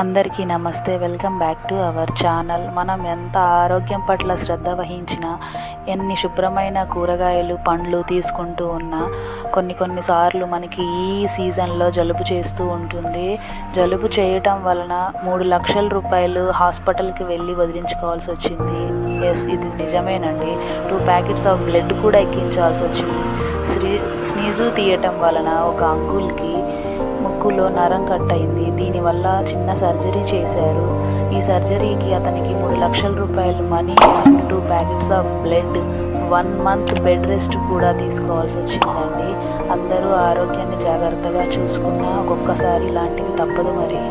అందరికీ నమస్తే. Welcome back to our channel. మనం ఎంత ఆరోగ్యం పట్ల శ్రద్ధ వహించినా, ఎన్ని శుభ్రమైన కూరగాయలు పండ్లు తీసుకుంటూ ఉన్నా కొన్నిసార్లు మనకి ఈ సీజన్లో జలుబు చేస్తూ ఉంటుంది. జలుబు చేయటం వలన 3 లక్షల రూపాయలు హాస్పిటల్కి వెళ్ళి వదిలించుకోవాల్సి వచ్చింది. ఇది నిజమేనండి. 2 ప్యాకెట్స్ ఆఫ్ బ్లడ్ కూడా ఎక్కించాల్సి వచ్చింది. స్నీజు తీయటం వలన ఒక అంకుల్కి ముక్కులో నరం కట్ అయింది. దీనివల్ల చిన్న సర్జరీ చేశారు. ఈ సర్జరీకి అతనికి 3 లక్షల రూపాయలు money, 2 packets of blood, 1 month bed rest కూడా తీసుకోవాల్సి వచ్చిందండి. అందరూ ఆరోగ్యాన్ని జాగ్రత్తగా చూసుకున్నా ఒక్కొక్కసారి ఇలాంటివి తప్పదు మరి.